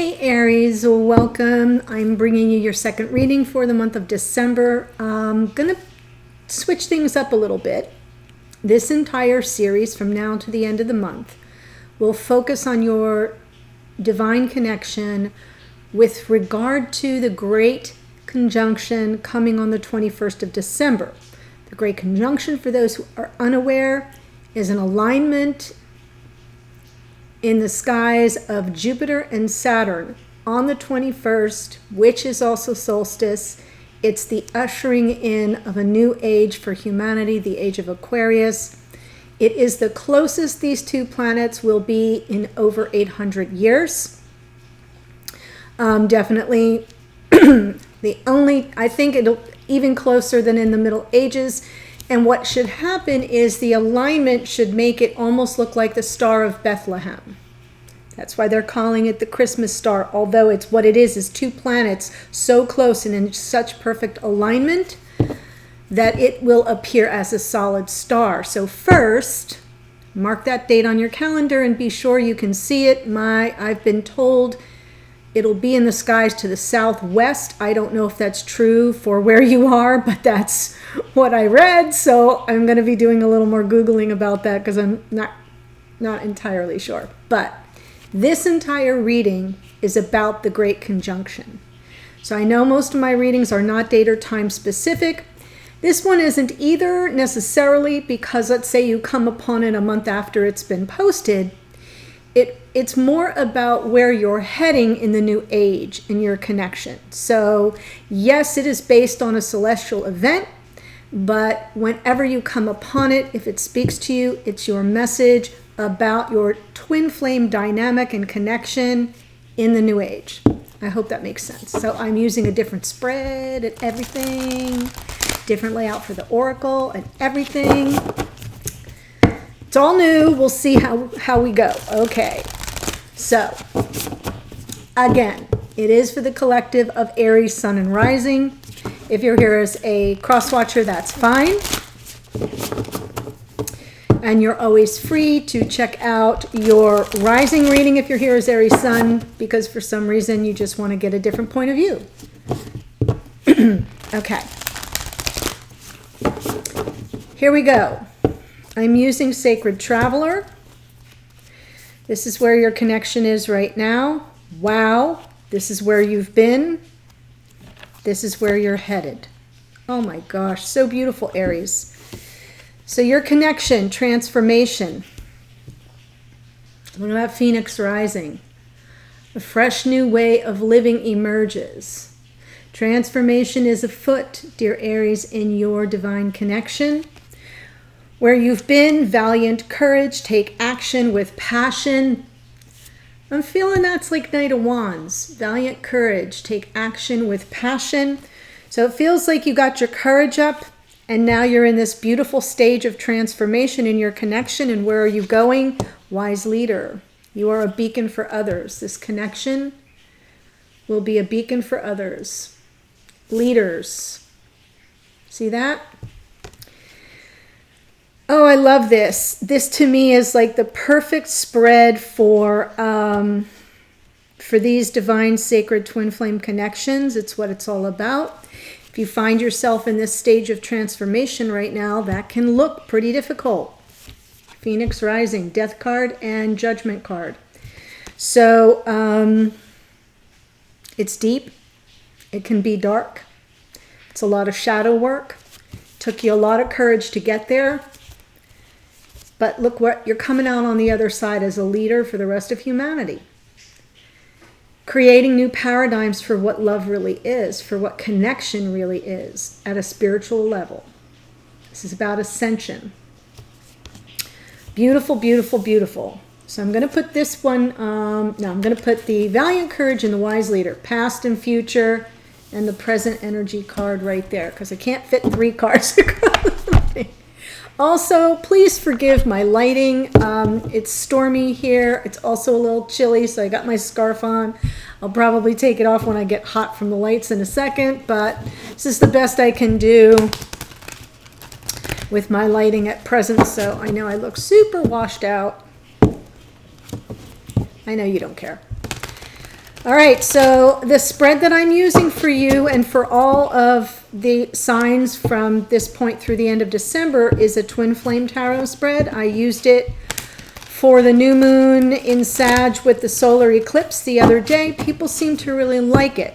Hey Aries, welcome. I'm bringing you your second reading for the month of December. I'm going to switch things up a little bit. This entire series from now to the end of the month will focus on your divine connection with regard to the great conjunction coming on the 21st of December. The great conjunction, for those who are unaware, is an alignment in the skies of Jupiter and Saturn on the 21st, which is also solstice. It's the ushering in of a new age for humanity, the age of Aquarius. It is the closest these two planets will be in over 800 years. Definitely I think it'll even closer than in the Middle Ages. And what should happen is the alignment should make it almost look like the Star of Bethlehem. That's why they're calling it the Christmas star, although it's what it is two planets so close and in such perfect alignment that it will appear as a solid star. So first, mark that date on your calendar and be sure you can see it. I've been told it'll be in the skies to the southwest. I don't know if that's true for where you are, but that's what I read. So I'm going to be doing a little more Googling about that because I'm not entirely sure. But this entire reading is about the Great Conjunction. So I know most of my readings are not date or time specific. This one isn't either necessarily because let's say you come upon it a month after it's been posted. It's more about where you're heading in the new age in your connection. So yes, it is based on a celestial event, but whenever you come upon it, if it speaks to you, it's your message about your twin flame dynamic and connection in the new age. I hope that makes sense. So I'm using a different spread and everything, different layout for the oracle and everything. It's all new. We'll see how we go. Okay. So, again, it is for the collective of Aries, Sun, and Rising. If you're here as a cross-watcher, that's fine. And you're always free to check out your Rising reading if you're here as Aries, Sun, because for some reason you just want to get a different point of view. Okay. Here we go. I'm using Sacred Traveler. This is where your connection is right now. Wow. This is where you've been. This is where you're headed. Oh my gosh. So beautiful, Aries. So your connection, transformation. Look at that Phoenix rising. A fresh new way of living emerges. Transformation is afoot, dear Aries, in your divine connection. Where you've been, valiant courage, take action with passion. I'm feeling that's like Knight of Wands. Valiant courage, take action with passion. So it feels like you got your courage up and now you're in this beautiful stage of transformation in your connection. And where are you going? Wise leader. You are a beacon for others. This connection will be a beacon for others. Leaders. See that? Oh, I love this. This to me is like the perfect spread for these divine sacred twin flame connections. It's what it's all about. If you find yourself in this stage of transformation right now, that can look pretty difficult. Phoenix rising, death card and judgment card. So it's deep. It can be dark. It's a lot of shadow work. Took you a lot of courage to get there. But look what you're coming out on the other side as a leader for the rest of humanity. Creating new paradigms for what love really is, for what connection really is at a spiritual level. This is about ascension. Beautiful, beautiful, beautiful. So I'm going to put this one, I'm going to put the valiant courage and the wise leader, past and future, and the present energy card right there, because I can't fit 3 cards across the thing. Also, please forgive my lighting. It's stormy here. It's also a little chilly, so I got my scarf on. I'll probably take it off when I get hot from the lights in a second, but this is the best I can do with my lighting at present, so I know I look super washed out. I know you don't care. All right, so the spread that I'm using for you and for all of the signs from this point through the end of December is a twin flame tarot spread. I used it for the new moon in Sag with the solar eclipse the other day. People seem to really like it.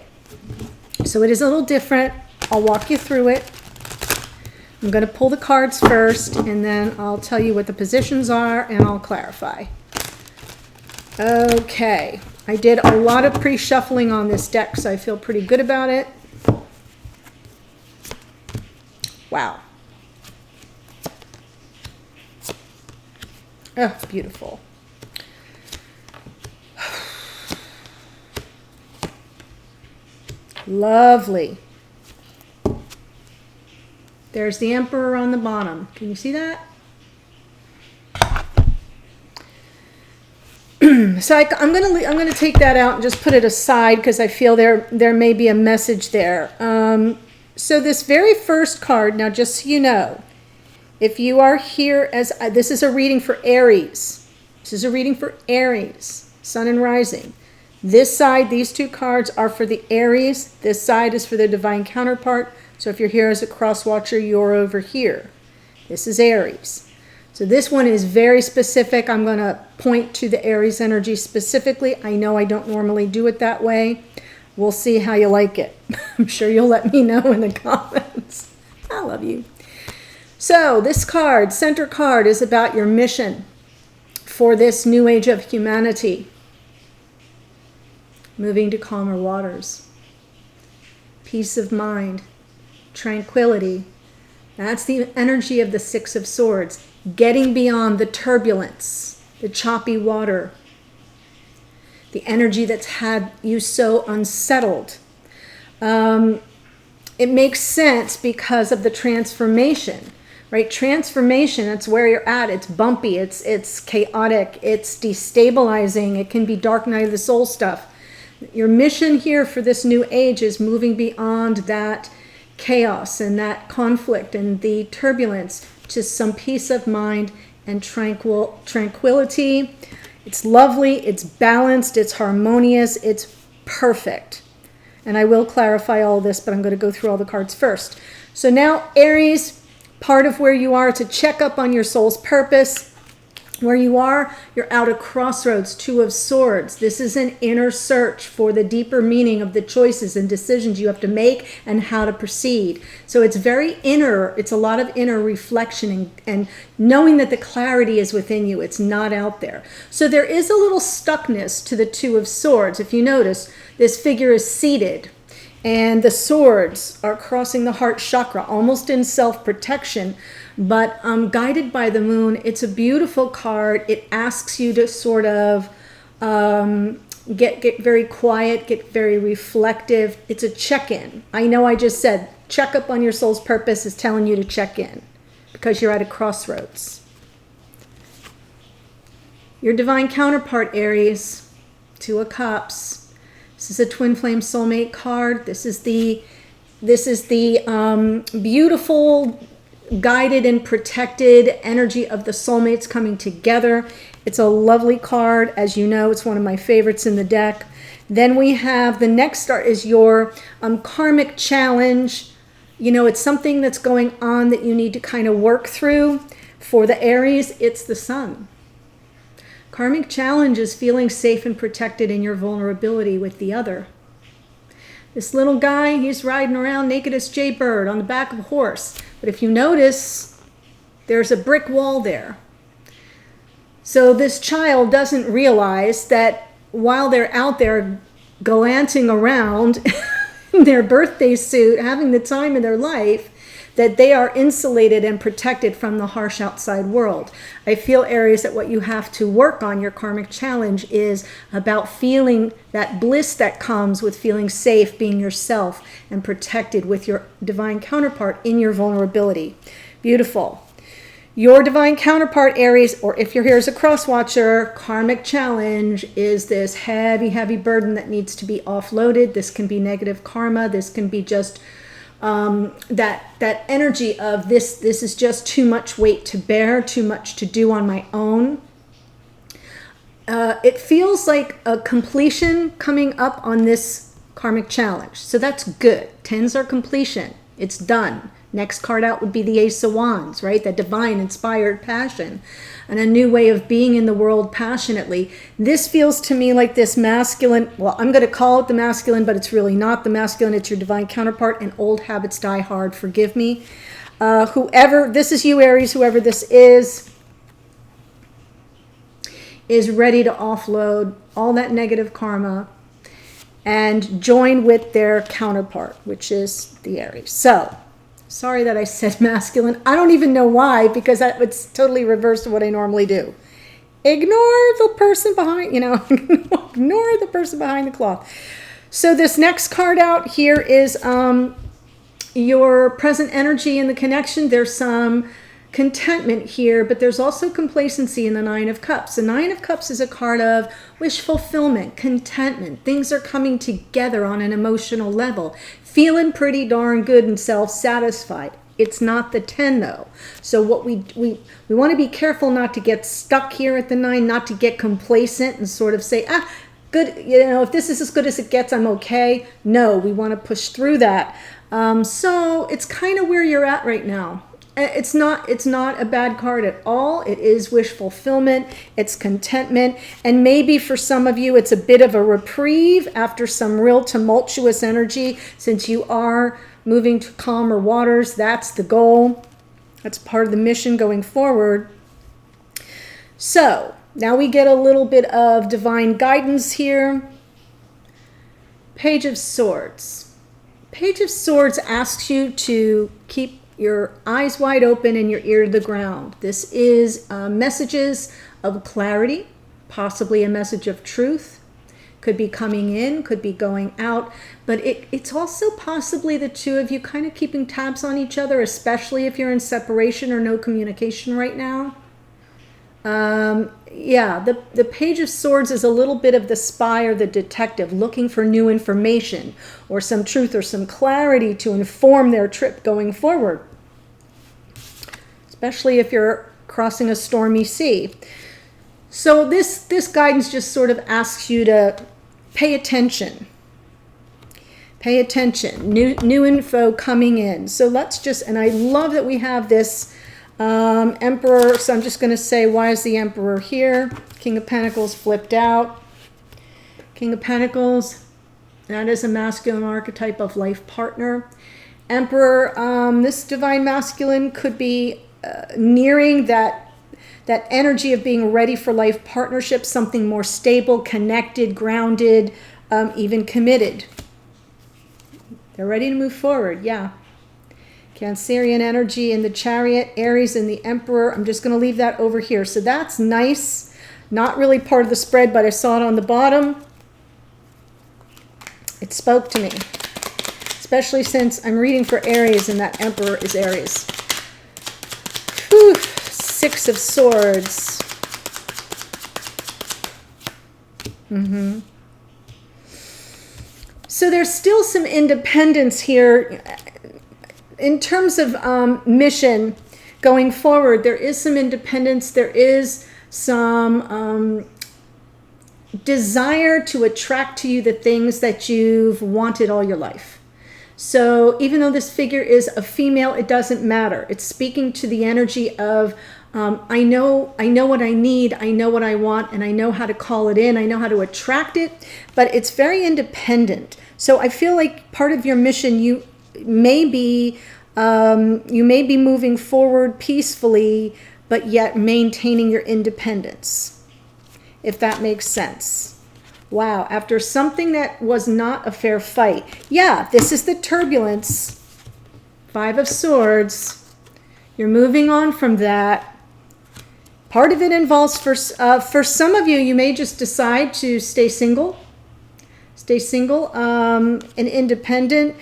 So it is a little different. I'll walk you through it. I'm going to pull the cards first, and then I'll tell you what the positions are, and I'll clarify. Okay. I did a lot of pre-shuffling on this deck, so I feel pretty good about it. Wow. Oh, beautiful. Lovely. There's the Emperor on the bottom. Can you see that? So I'm gonna take that out and just put it aside because I feel there may be a message there. So this very first card, now just so you know, if you are here as this is a reading for Aries. This is a reading for Aries, Sun and Rising. This side, these two cards are for the Aries. This side is for the divine counterpart. So if you're here as a cross watcher, you're over here. This is Aries. So this one is very specific. I'm going to point to the Aries energy specifically. I know I don't normally do it that way. We'll see how you like it. I'm sure you'll let me know in the comments. I love you. So this card, center card, is about your mission for this new age of humanity. Moving to calmer waters. Peace of mind. Tranquility. That's the energy of the Six of Swords. Getting beyond the turbulence, the choppy water, the energy that's had you so unsettled. It makes sense because of the transformation, right? Transformation, that's where you're at. It's bumpy, it's chaotic, it's destabilizing. It can be dark night of the soul stuff. Your mission here for this new age is moving beyond that chaos and that conflict and the turbulence to some peace of mind and tranquility. It's lovely, it's balanced, it's harmonious, it's perfect. And I will clarify all this, but I'm going to go through all the cards first. So now, Aries, part of where you are to check up on your soul's purpose. Where you are, you're out of crossroads, Two of Swords. This is an inner search for the deeper meaning of the choices and decisions you have to make and how to proceed. So it's very inner. It's a lot of inner reflection and knowing that the clarity is within you. It's not out there. So there is a little stuckness to the Two of Swords. If you notice, this figure is seated and the swords are crossing the heart chakra, almost in self-protection. But guided by the moon, it's a beautiful card. It asks you to sort of get very quiet, get very reflective. It's a check-in. I know I just said check up on your soul's purpose is telling you to check in because you're at a crossroads. Your divine counterpart, Aries, Two of Cups. This is a twin flame soulmate card. This is the beautiful, guided and protected energy of the soulmates coming together. It's a lovely card. As you know, it's one of my favorites in the deck. Then we have the next start is your karmic challenge. You know, it's something that's going on that you need to kind of work through. For the Aries, it's the Sun. Karmic challenge is feeling safe and protected in your vulnerability with the other. This little guy, he's riding around naked as Jaybird on the back of a horse. But if you notice, there's a brick wall there. So this child doesn't realize that while they're out there gallanting around in their birthday suit, having the time of their life, that they are insulated and protected from the harsh outside world. I feel, Aries, that what you have to work on, your karmic challenge, is about feeling that bliss that comes with feeling safe, being yourself, and protected with your divine counterpart in your vulnerability. Beautiful. Your divine counterpart, Aries, or if you're here as a cross watcher, karmic challenge is this heavy, heavy burden that needs to be offloaded. This can be negative karma. This can be just that energy of this is just too much weight to bear, too much to do on my own. it feels like a completion coming up on this karmic challenge. So that's good. Tens are completion. It's done. Next card out would be the Ace of Wands, right? That divine inspired passion and a new way of being in the world passionately. This feels to me like this masculine, well, I'm going to call it the masculine, but it's really not the masculine. It's your divine counterpart, and old habits die hard. Forgive me. Whoever, this is you, Aries, whoever this is ready to offload all that negative karma and join with their counterpart, which is the Aries. So, sorry that I said masculine. I don't even know why, because it's totally reverse to what I normally do. Ignore the person behind, ignore the person behind the cloth. So this next card out here is your present energy in the connection. There's some contentment here, but there's also complacency in the Nine of Cups. The Nine of Cups is a card of wish fulfillment, contentment. Things are coming together on an emotional level. Feeling pretty darn good and self-satisfied. It's not the 10 though. So what we want to be careful not to get stuck here at the 9, not to get complacent and sort of say, good, if this is as good as it gets, I'm okay. No, we want to push through that. So it's kind of where you're at right now. It's not a bad card at all. It is wish fulfillment. It's contentment. And maybe for some of you, it's a bit of a reprieve after some real tumultuous energy. Since you are moving to calmer waters, that's the goal. That's part of the mission going forward. So now we get a little bit of divine guidance here. Page of Swords. Page of Swords asks you to keep your eyes wide open and your ear to the ground. This is messages of clarity, possibly a message of truth. Could be coming in, could be going out, but it's also possibly the two of you kind of keeping tabs on each other, especially if you're in separation or no communication right now. The Page of Swords is a little bit of the spy or the detective looking for new information or some truth or some clarity to inform their trip going forward, especially if you're crossing a stormy sea. So this guidance just sort of asks you to pay attention. Pay attention. New info coming in. So let's just, and I love that we have this Emperor, so I'm just going to say, why is the Emperor here? King of Pentacles flipped out. King of Pentacles, that is a masculine archetype of life partner. Emperor, this divine masculine could be nearing that energy of being ready for life partnership, something more stable, connected, grounded, even committed. They're ready to move forward, yeah. Cancerian energy in the Chariot, Aries in the Emperor. I'm just going to leave that over here. So that's nice. Not really part of the spread, but I saw it on the bottom. It spoke to me, especially since I'm reading for Aries and that Emperor is Aries. Whew. Six of Swords. So there's still some independence here. In terms of mission going forward, there is some independence. There is some desire to attract to you the things that you've wanted all your life. So even though this figure is a female, it doesn't matter. It's speaking to the energy of I know what I need, I know what I want, and I know how to call it in, I know how to attract it, but it's very independent. So I feel like part of your mission, you may be moving forward peacefully, but yet maintaining your independence, if that makes sense. Wow, after something that was not a fair fight. Yeah, this is the turbulence. Five of Swords. You're moving on from that. Part of it involves, for some of you, you may just decide to stay single. Stay single and independent.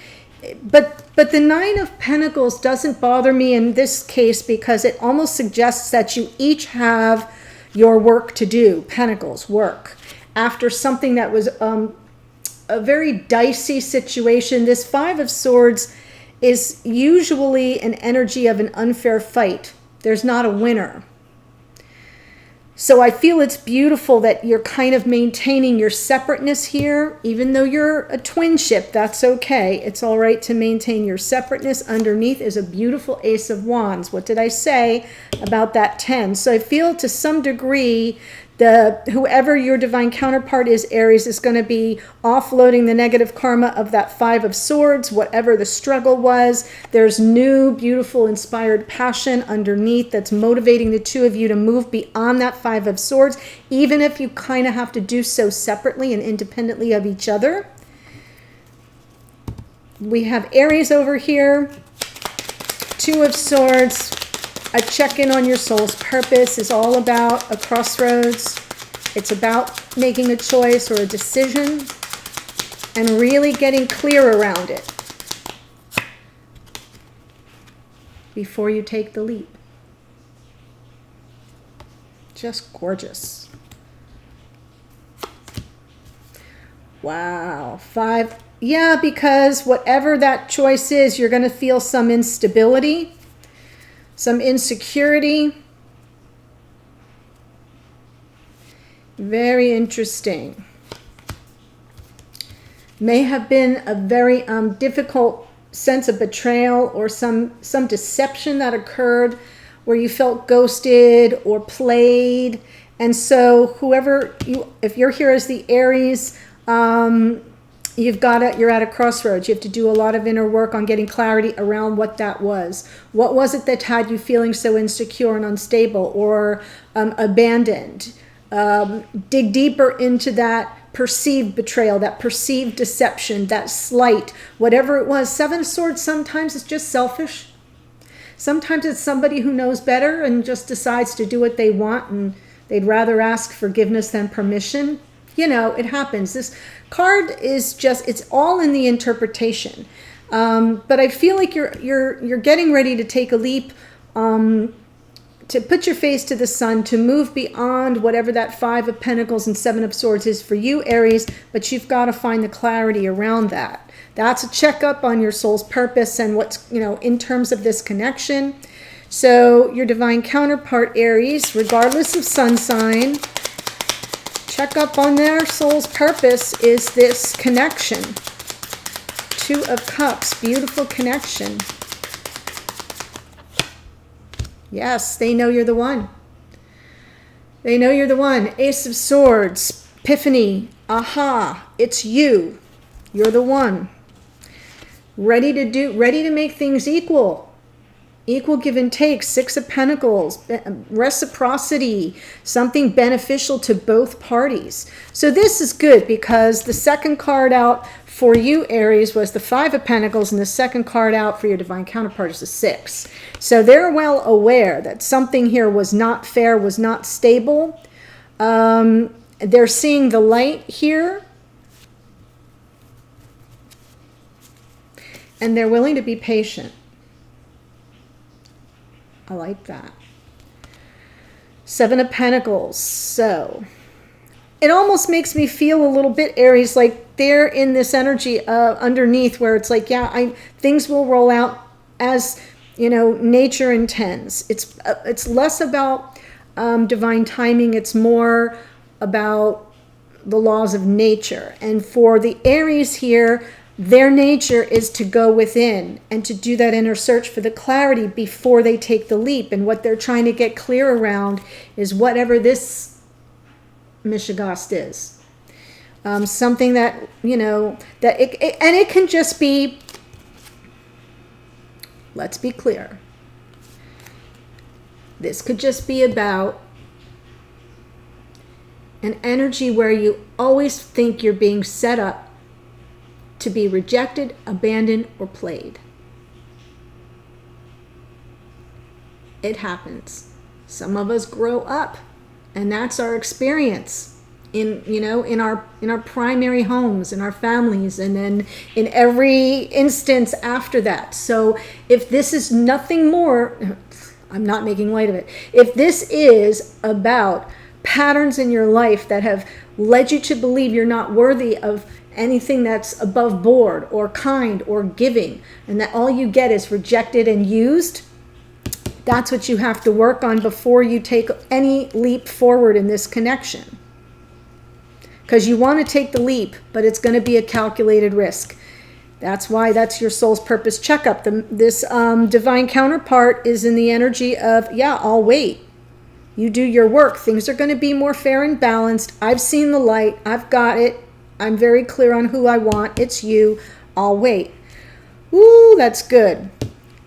But the Nine of Pentacles doesn't bother me in this case because it almost suggests that you each have your work to do. Pentacles, work. After something that was a very dicey situation, this Five of Swords is usually an energy of an unfair fight. There's not a winner. So I feel it's beautiful that you're kind of maintaining your separateness here. Even though you're a twin ship, that's okay. It's all right to maintain your separateness. Underneath is a beautiful Ace of Wands. What did I say about that 10? So I feel to some degree whoever your divine counterpart is, Aries, is going to be offloading the negative karma of that 5 of Swords, whatever the struggle was. There's new, beautiful, inspired passion underneath that's motivating the two of you to move beyond that 5 of Swords, even if you kind of have to do so separately and independently of each other. We have Aries over here, 2 of Swords. A check-in on your soul's purpose is all about a crossroads. It's about making a choice or a decision and really getting clear around it before you take the leap. Just gorgeous. Wow. 5. Yeah, because whatever that choice is, you're going to feel some instability, some insecurity. Very interesting. May have been a very difficult sense of betrayal or some deception that occurred where you felt ghosted or played. And so if you're here as the Aries, you're at a crossroads. You have to do a lot of inner work on getting clarity around what that was. What was it that had you feeling so insecure and unstable or abandoned? Dig deeper into that perceived betrayal, that perceived deception, that slight, whatever it was. 7 of Swords, sometimes it's just selfish. Sometimes it's somebody who knows better and just decides to do what they want and they'd rather ask forgiveness than permission. You know, it happens. This card is just, it's all in the interpretation. But I feel like you're getting ready to take a leap, to put your face to the sun, to move beyond whatever that 5 of Pentacles and 7 of Swords is for you, Aries, but you've got to find the clarity around that. That's a checkup on your soul's purpose and what's, in terms of this connection. So your divine counterpart, Aries, regardless of sun sign, check up on their soul's purpose is this connection. 2 of Cups, beautiful connection. Yes, they know you're the one. They know you're the one. Ace of Swords, epiphany, aha, it's you. You're the one. Ready to make things equal. Equal give and take. 6 of Pentacles, reciprocity, something beneficial to both parties. So this is good because the second card out for you, Aries, was the 5 of Pentacles, and the second card out for your divine counterpart is the 6. So they're well aware that something here was not fair, was not stable. They're seeing the light here, and they're willing to be patient. I like that. 7 of Pentacles. So it almost makes me feel a little bit, Aries, like they're in this energy underneath where it's like, yeah, things will roll out as, nature intends. It's less about divine timing. It's more about the laws of nature. And for the Aries here, their nature is to go within and to do that inner search for the clarity before they take the leap. And what they're trying to get clear around is whatever this Mishigost is. Something that, that it can just be, let's be clear. This could just be about an energy where you always think you're being set up to be rejected, abandoned, or played. It happens. Some of us grow up, and that's our experience in our primary homes, in our families, and then in every instance after that. So if this is nothing more, I'm not making light of it. If this is about patterns in your life that have led you to believe you're not worthy of anything that's above board or kind or giving, and that all you get is rejected and used, That's what you have to work on before you take any leap forward in this connection. Because you want to take the leap, but it's going to be a calculated risk. That's why that's your soul's purpose checkup. This divine counterpart is in the energy of, yeah, I'll wait. You do your work. Things are going to be more fair and balanced. I've seen the light. I've got it. I'm very clear on who I want. It's you. I'll wait. Ooh, that's good.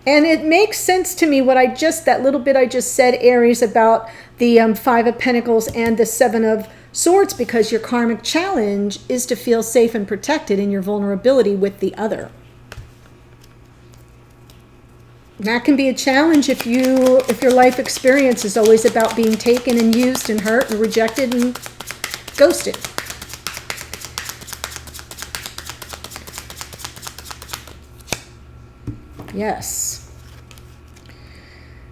And it makes sense to me that little bit I just said, Aries, about the Five of Pentacles and the Seven of Swords, because your karmic challenge is to feel safe and protected in your vulnerability with the other. That can be a challenge if your life experience is always about being taken and used and hurt and rejected and ghosted. Yes.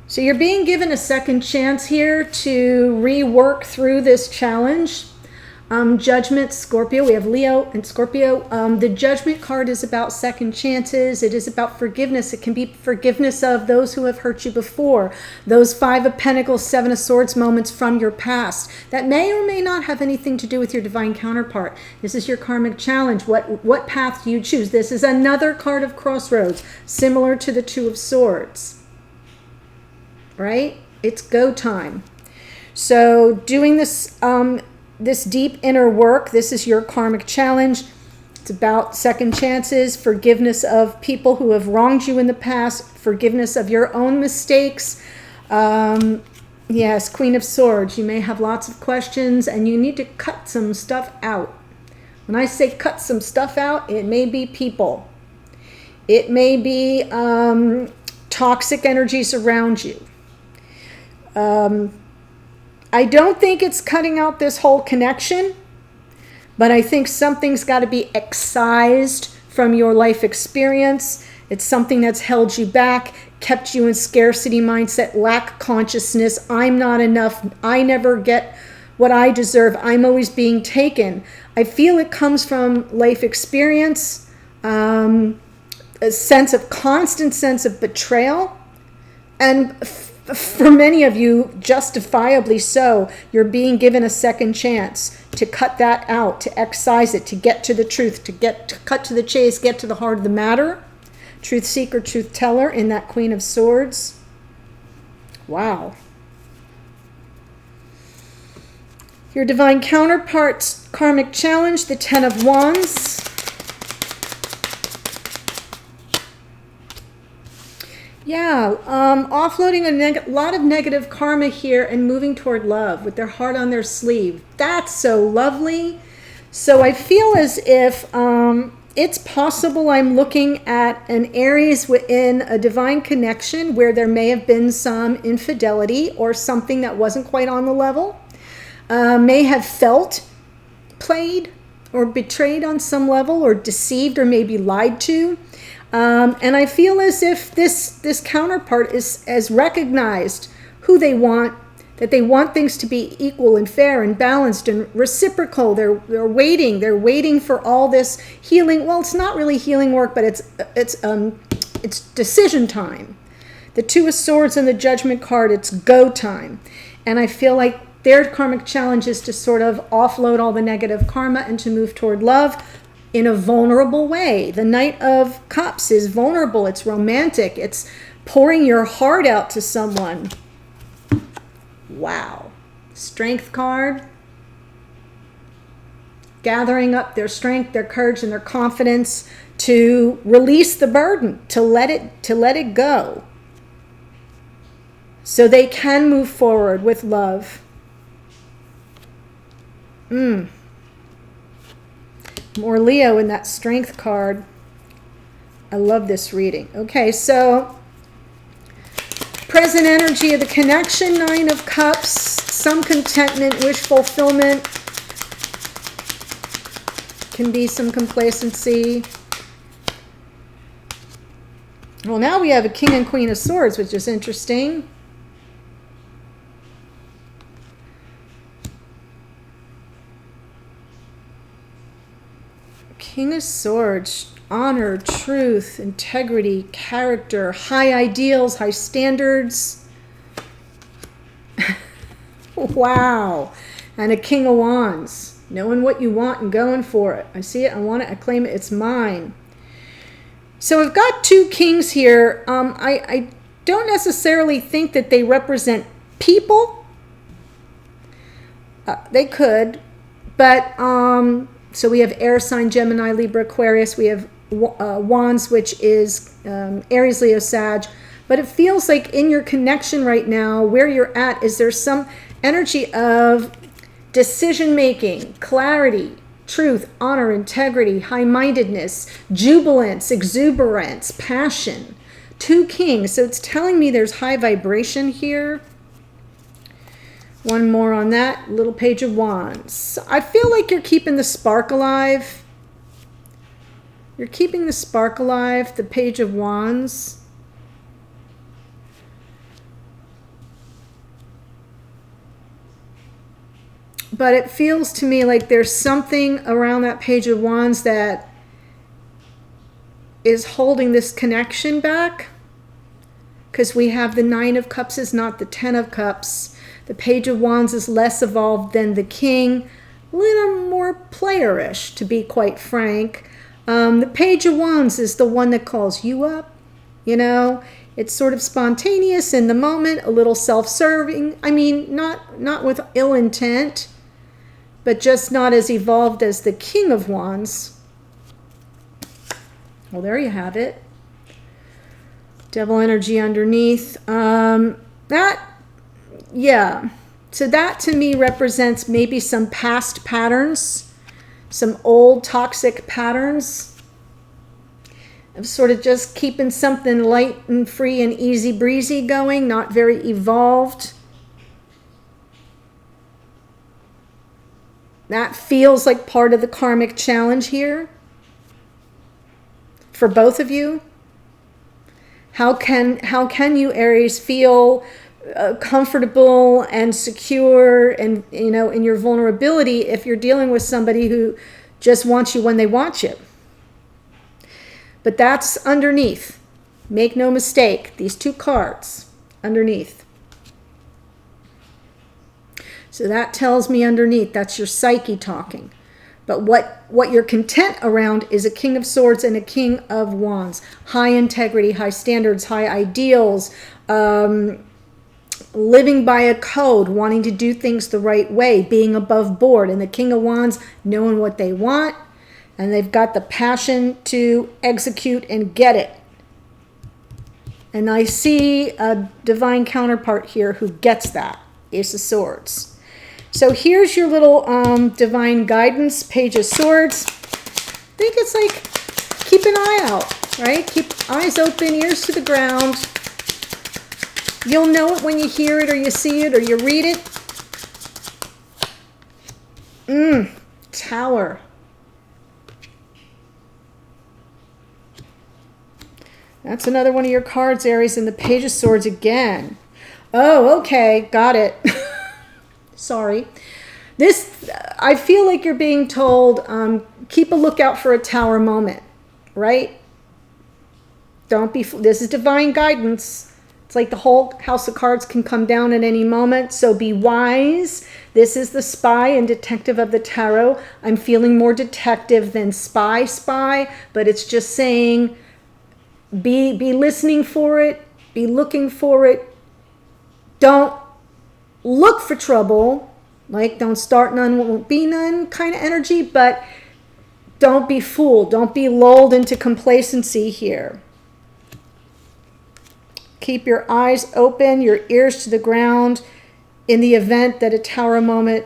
So you're being given a second chance here to rework through this challenge. Judgment, Scorpio. We have Leo and Scorpio. The Judgment card is about second chances. It is about forgiveness. It can be forgiveness of those who have hurt you before. Those Five of Pentacles, Seven of Swords moments from your past that may or may not have anything to do with your divine counterpart. This is your karmic challenge. What path do you choose? This is another card of crossroads, similar to the Two of Swords. Right? It's go time. So doing this this deep inner work, this is your karmic challenge. It's about second chances, forgiveness of people who have wronged you in the past, forgiveness of your own mistakes. Yes, Queen of Swords. You may have lots of questions and you need to cut some stuff out. When I say cut some stuff out, it may be people. It may be toxic energies around you. I don't think it's cutting out this whole connection, but I think something's got to be excised from your life experience. It's something that's held you back, kept you in scarcity mindset, lack consciousness. I'm not enough. I never get what I deserve. I'm always being taken. I feel it comes from life experience, a constant sense of betrayal, and for many of you, justifiably so, you're being given a second chance to cut that out, to excise it, to get to the truth, to cut to the chase, get to the heart of the matter. Truth seeker, truth teller in that Queen of Swords. Wow. Your divine counterpart's karmic challenge, the Ten of Wands. Yeah, offloading a lot of negative karma here and moving toward love with their heart on their sleeve. That's so lovely. So I feel as if it's possible I'm looking at an Aries within a divine connection where there may have been some infidelity or something that wasn't quite on the level. May have felt played or betrayed on some level, or deceived, or maybe lied to. And I feel as if this counterpart has recognized who they want, that they want things to be equal and fair and balanced and reciprocal. They're waiting for all this healing. Well, it's not really healing work, but it's decision time. The Two of Swords and the Judgment card, it's go time. And I feel like their karmic challenge is to sort of offload all the negative karma and to move toward love in a vulnerable way. The Knight of Cups is vulnerable. It's romantic. It's pouring your heart out to someone. Wow. Strength card. Gathering up their strength, their courage, and their confidence to release the burden, to let it go, so they can move forward with love. More Leo in that Strength card. I love this reading. Okay, so present energy of the connection, Nine of Cups, some contentment, wish fulfillment. Can be some complacency. Well, now we have a King and Queen of Swords, which is interesting. King of Swords, honor, truth, integrity, character, high ideals, high standards. Wow. And a King of Wands. Knowing what you want and going for it. I see it, I want it, I claim it, it's mine. So I've got two kings here. I don't necessarily think that they represent people. They could. But, so we have air sign, Gemini, Libra, Aquarius. We have Wands, which is Aries, Leo, Sag. But it feels like in your connection right now, where you're at, is there some energy of decision-making, clarity, truth, honor, integrity, high-mindedness, jubilance, exuberance, passion. Two kings. So it's telling me there's high vibration here. One more on that. Little Page of Wands. I feel like you're keeping the spark alive. You're keeping the spark alive. The Page of Wands. But it feels to me like there's something around that Page of Wands that is holding this connection back. Because we have the Nine of Cups is not the Ten of Cups. The Page of Wands is less evolved than the King. A little more playerish, to be quite frank. The Page of Wands is the one that calls you up. You know, it's sort of spontaneous in the moment, a little self-serving. I mean, not with ill intent, but just not as evolved as the King of Wands. Well, there you have it. Devil energy underneath. Yeah. So that to me represents maybe some past patterns, some old toxic patterns of sort of just keeping something light and free and easy breezy going, not very evolved. That feels like part of the karmic challenge here for both of you. How can you, Aries, feel comfortable and secure and, you know, in your vulnerability if you're dealing with somebody who just wants you when they want you? But that's underneath. Make no mistake, these two cards underneath. So that tells me underneath, that's your psyche talking. But what you're content around is a King of Swords and a King of Wands. High integrity, high standards, high ideals, living by a code, wanting to do things the right way, being above board. And the King of Wands, knowing what they want, and they've got the passion to execute and get it. And I see a divine counterpart here who gets that, Ace of Swords. So here's your little divine guidance, Page of Swords. I think it's like, keep an eye out, right? Keep eyes open, ears to the ground. You'll know it when you hear it or you see it or you read it. Tower. That's another one of your cards, Aries, and the Page of Swords again. Oh, okay, got it. Sorry. This, I feel like you're being told, keep a lookout for a tower moment, right? Don't be, this is divine guidance. It's like the whole house of cards can come down at any moment, so be wise. This is the spy and detective of the tarot. I'm feeling more detective than spy, but it's just saying, be listening for it, be looking for it. Don't look for trouble, like don't start none, won't be none kind of energy, but don't be fooled. Don't be lulled into complacency here. Keep your eyes open, your ears to the ground in the event that a tower moment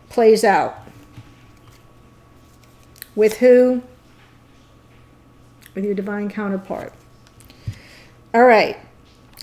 plays out. With who? With your divine counterpart. All right.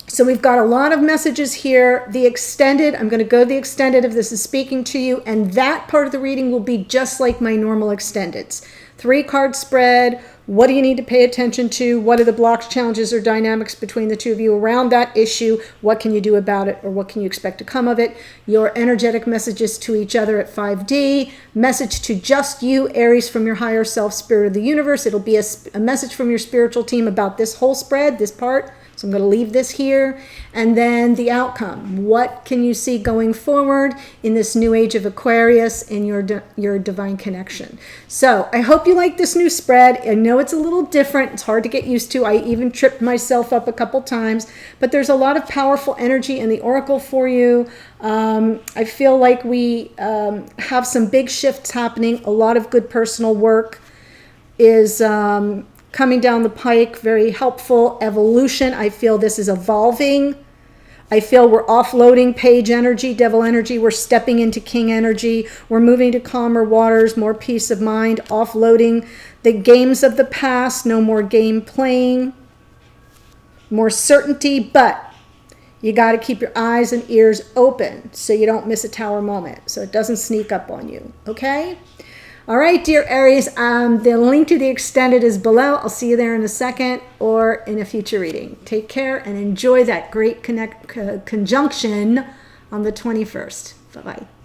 So we've got a lot of messages here. The extended, I'm going to go to the extended if this is speaking to you, and that part of the reading will be just like my normal extendeds. 3-card spread. What do you need to pay attention to? What are the blocks, challenges, or dynamics between the two of you around that issue? What can you do about it, or what can you expect to come of it? Your energetic messages to each other at 5D. Message to just you, Aries, from your higher self, spirit of the universe. It'll be a message from your spiritual team about this whole spread, this part. So I'm going to leave this here. And then the outcome. What can you see going forward in this new age of Aquarius in your divine connection? So I hope you like this new spread. I know it's a little different. It's hard to get used to. I even tripped myself up a couple times. But there's a lot of powerful energy in the oracle for you. I feel like we have some big shifts happening. A lot of good personal work is coming down the pike, very helpful. Evolution, I feel this is evolving. I feel we're offloading page energy, devil energy. We're stepping into king energy. We're moving to calmer waters, more peace of mind, offloading the games of the past, no more game playing, more certainty, but you got to keep your eyes and ears open so you don't miss a tower moment, so it doesn't sneak up on you, okay? All right, dear Aries, the link to the extended is below. I'll see you there in a second or in a future reading. Take care and enjoy that great conjunction on the 21st. Bye-bye.